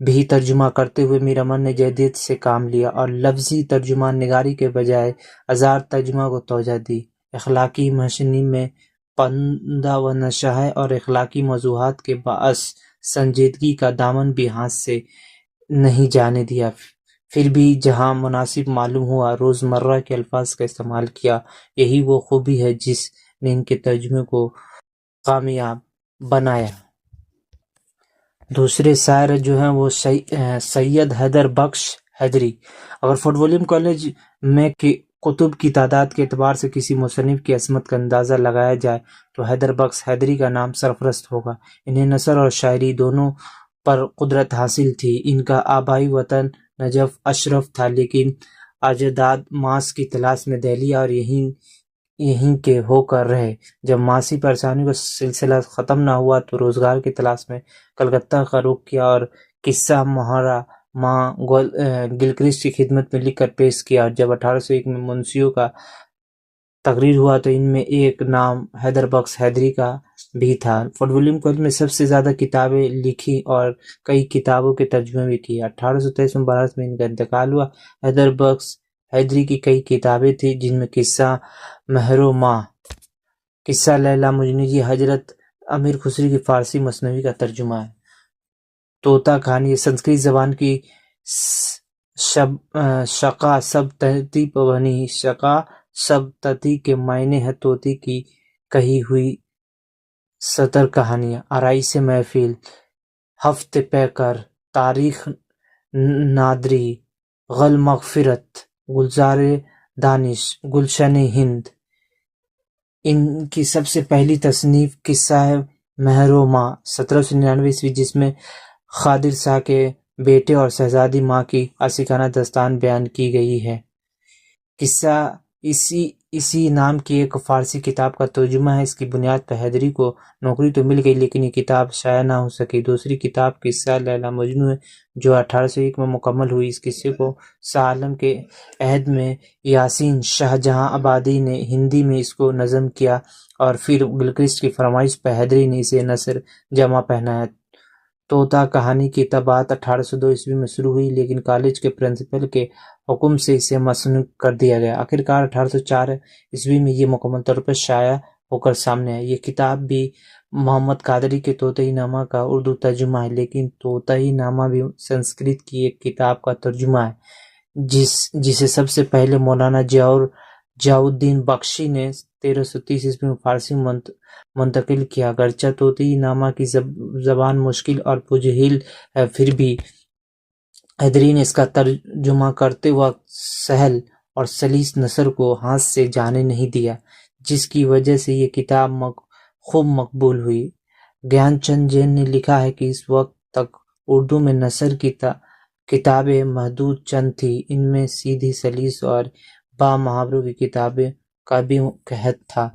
بھی ترجمہ کرتے ہوئے میر امن نے جدید سے کام لیا اور لفظی ترجمہ نگاری کے بجائے ہزار ترجمہ کو توجہ دی۔ اخلاقی مشنی میں پندہ و نشہ ہے اور اخلاقی موضوعات کے باعث سنجیدگی کا دامن بھی ہاتھ سے نہیں جانے دیا۔ پھر بھی جہاں مناسب معلوم ہوا روزمرہ کے الفاظ کا استعمال کیا۔ یہی وہ خوبی ہے جس نے ان کے ترجمے کو کامیاب بنایا۔ دوسرے شاعر جو ہیں وہ سید حیدر بخش حیدری۔ اگر فورٹ ولیم کالج میں کتب کی تعداد کے اعتبار سے کسی مصنف کی عظمت کا اندازہ لگایا جائے تو حیدر بخش حیدری کا نام سرفہرست ہوگا۔ انہیں نثر اور شاعری دونوں پر قدرت حاصل تھی۔ ان کا آبائی وطن نجف اشرف تھا، لیکن اجداد ماس کی تلاش میں دہلی اور یہیں کے ہو کر رہے۔ جب معاشی پریشانیوں کا سلسلہ ختم نہ ہوا تو روزگار کی تلاش میں کلکتہ کا رخ کیا اور قصہ محرہ ماں گلکرسٹ کی خدمت میں لکھ کر پیش کیا۔ اور جب 1801 میں منشیوں کا تقرر ہوا تو ان میں ایک نام حیدر بخش حیدری کا بھی تھا۔ فورٹ ولیم کالج میں سب سے زیادہ کتابیں لکھی اور کئی کتابوں کے ترجمے بھی کیے۔ 1823 میں بھارت میں ان کا انتقال ہوا۔ حیدر بخش حیدری کی کئی کتابیں تھیں جن میں قصہ مہر و ماں، قصہ لیلا مجنوں کی، حضرت امیر خسرو کی فارسی مثنوی کا ترجمہ ہے۔ طوطا کہانی یہ سنسکرت زبان کی شقا سبتتی بنی۔ شقا سبتتی کے معنی ہے طوطے کی کہی ہوئی سطر کہانیاں۔ آرائش محفل، ہفت پیکر، تاریخ نادری، غل مغفرت، گلزار دانش، گلشن ہند۔ ان کی سب سے پہلی تصنیف قصہ ہے مہر و ماں 1799 جس میں خادر شاہ کے بیٹے اور شہزادی ماں کی عاشقانہ داستان بیان کی گئی ہے۔ قصہ اسی نام کی ایک فارسی کتاب کا ترجمہ ہے۔ اس کی بنیاد پر حیدری کو نوکری تو مل گئی لیکن یہ کتاب شائع نہ ہو سکی۔ دوسری کتاب قصہ لیلا مجنوں ہے جو 1801 میں مکمل ہوئی۔ اس قصے کو شاہ عالم کے عہد میں یاسین شاہ جہاں آبادی نے ہندی میں اس کو نظم کیا اور پھر گلکرسٹ کی فرمائش پر حیدری نے اسے نثر جمع پہنایا۔ طوطا کہانی کی طباعت 1802 میں شروع ہوئی لیکن کالج کے پرنسپل کے حکم سے اسے مصنوع کر دیا گیا۔ آخرکار 1804 میں یہ مکمل طور پر شائع ہو کر سامنے آئی۔ یہ کتاب بھی محمد قادری کے طوطئی نامہ کا اردو ترجمہ ہے، لیکن طوطئی نامہ بھی سنسکرت کی ایک کتاب کا ترجمہ ہے جسے سب سے پہلے مولانا ضیاء الدین بخشی نے 1330 میں فارسی منتقل کیا۔ اگرچہ طوطئی نامہ کی زبان مشکل اور پجہیل ہے، پھر بھی حیدری نے اس کا ترجمہ کرتے وقت سہل اور سلیس نثر کو ہاتھ سے جانے نہیں دیا، جس کی وجہ سے یہ کتاب خوب مقبول ہوئی۔ گیان چند جین نے لکھا ہے کہ اس وقت تک اردو میں نثر کی کتابیں محدود چند تھیں۔ ان میں سیدھی سلیس اور با محاوروں کی کتابیں کا بھی قحط تھا۔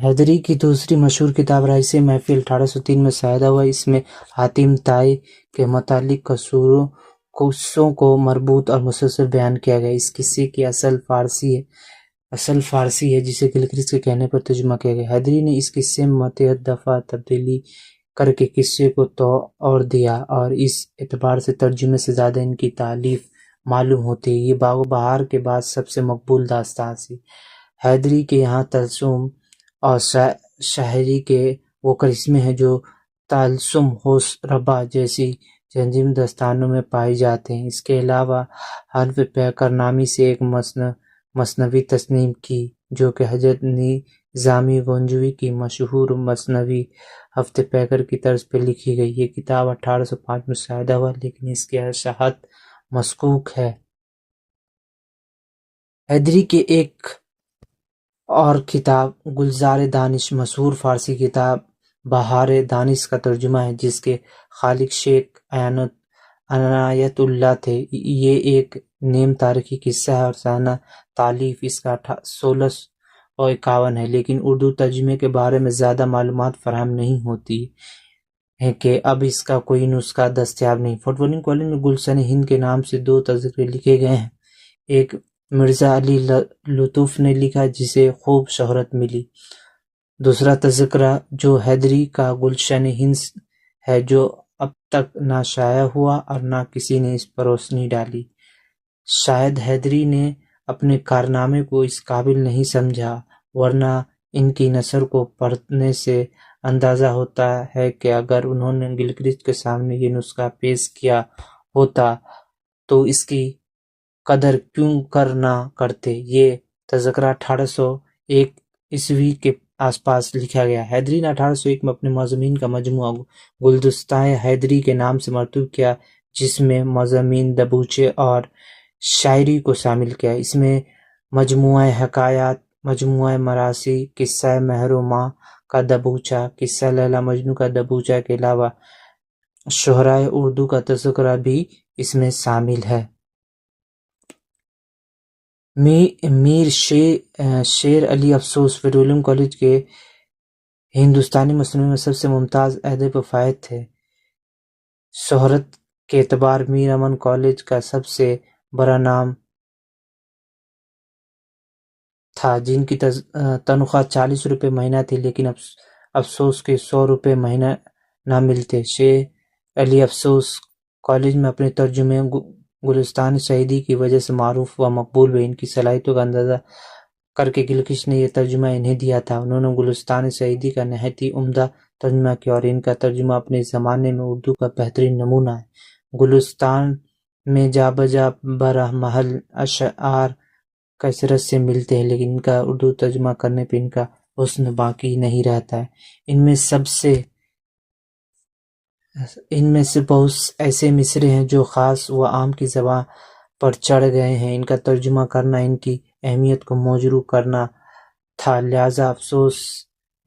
حیدری کی دوسری مشہور کتاب رائش محفل 1803 میں شائع ہوا۔ اس میں حاتم طائی کے متعلق قصوں کو مربوط اور مسلسل بیان کیا گیا۔ اس قصے کی اصل فارسی ہے جسے گلکرسٹ کے کہنے پر ترجمہ کیا گیا۔ حیدری نے اس قصے میں متعدد دفعہ تبدیلی کر کے قصے کو توڑ دیا اور اس اعتبار سے ترجمے سے زیادہ ان کی تالیف معلوم ہوتی ہے۔ یہ باغ و بہار کے بعد سب سے مقبول داستان تھی۔ حیدری کے یہاں طلسم اور شاعری کے وہ کرشمے ہیں جو طلسم ہوش ربا جیسی جنجیم داستانوں میں پائے جاتے ہیں۔ اس کے علاوہ حلف پیکر نامی سے ایک مثنوی تصنیف کی جو کہ حضرت نظامی گنجوی کی مشہور مثنوی ہفت پیکر کی طرز پر لکھی گئی۔ یہ کتاب 1805 میں شائع ہوا لیکن اس کی صحت مشکوک ہے۔ حیدری کے ایک اور کتاب گلزار دانش مشہور فارسی کتاب بہار دانش کا ترجمہ ہے جس کے خالق شیخ عنایت اللہ تھے۔ یہ ایک نیم تاریخی قصہ ہے اور سانہ تالیف اس کا 1651 ہے، لیکن اردو ترجمے کے بارے میں زیادہ معلومات فراہم نہیں ہوتی ہیں کہ اب اس کا کوئی نسخہ دستیاب نہیں۔ فورٹ ولیم کالج میں گلشن ہند کے نام سے 2 تذکرے لکھے گئے ہیں۔ ایک مرزا علی لطف نے لکھا جسے خوب شہرت ملی۔ دوسرا تذکرہ جو حیدری کا گلشن ہند ہے، جو اب تک نہ شائع ہوا اور نہ کسی نے اس پر روشنی ڈالی۔ شاید حیدری نے اپنے کارنامے کو اس قابل نہیں سمجھا، ورنہ ان کی نثر کو پڑھنے سے اندازہ ہوتا ہے کہ اگر انہوں نے گلکرسٹ کے سامنے یہ نسخہ پیش کیا ہوتا تو اس کی قدر کیوں کر نہ کرتے۔ یہ تذکرہ 1801 عیسوی کے آس پاس لکھا گیا۔ حیدری نے 1801 میں اپنے مضامین کا مجموعہ گلدستۂ حیدری کے نام سے مرتب کیا، جس میں مضامین دبوچے اور شاعری کو شامل کیا۔ اس میں مجموعہ حکایات، مجموعہ مراثی، قصہ مہر و ماہ کا دبوچہ، قصہ لیلا مجنوں کا دبوچہ کے علاوہ شعرائے اردو کا تذکرہ بھی اس میں شامل ہے۔ میر شیر علی افسوس پیٹرولیم کالج کے ہندوستانی مصنوعی میں سب سے ممتاز عہدے پر فائز تھے۔ شہرت کے اعتبار میر امن کالج کا سب سے بڑا نام تھا، جن کی تنخواہ 40 روپے مہینہ تھی، لیکن افسوس کے 100 روپے مہینہ نہ ملتے۔ شیر علی افسوس کالج میں اپنے ترجمے گلستان شہیدی کی وجہ سے معروف و مقبول ہوئے۔ ان کی صلاحیتوں کا اندازہ کر کے گلکرسٹ نے یہ ترجمہ انہیں دیا تھا۔ انہوں نے گلستان شہیدی کا نہایت ہی عمدہ ترجمہ کیا اور ان کا ترجمہ اپنے زمانے میں اردو کا بہترین نمونہ ہے۔ گلستان میں جا بجا برہ محل اشعار کثرت سے ملتے ہیں، لیکن ان کا اردو ترجمہ کرنے پہ ان کا حسن باقی نہیں رہتا ہے۔ ان میں سے بہت ایسے مصرے ہیں جو خاص و عام کی زبان پر چڑھ گئے ہیں۔ ان کا ترجمہ کرنا ان کی اہمیت کو مجروح کرنا تھا، لہذا افسوس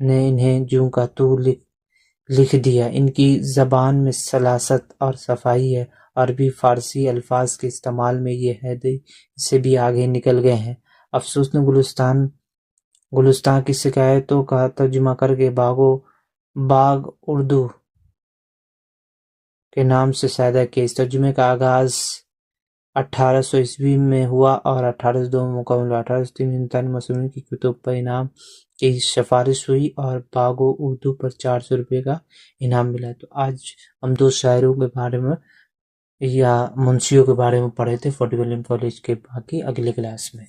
نے انہیں جوں کا توں لکھ دیا۔ ان کی زبان میں سلاست اور صفائی ہے۔ عربی فارسی الفاظ کے استعمال میں یہ حیدری سے بھی آگے نکل گئے ہیں۔ افسوس نے گلستان کی شکایتوں کا ترجمہ کر کے باغ اردو کے نام سے شائع کیا۔ اس ترجمے کا آغاز 1800 عیسوی میں ہوا اور 1802 میں مکمل ہوا۔ 1803 میں ہندوستانی مصنوعی کی کتب پر انعام کی سفارش ہوئی اور باغ اردو پر 400 روپے کا انعام ملا۔ تو آج ہم دو شاعروں کے بارے میں یا منشیوں کے بارے میں پڑھے تھے فورٹ ولیم کالج کے، باقی اگلے کلاس میں۔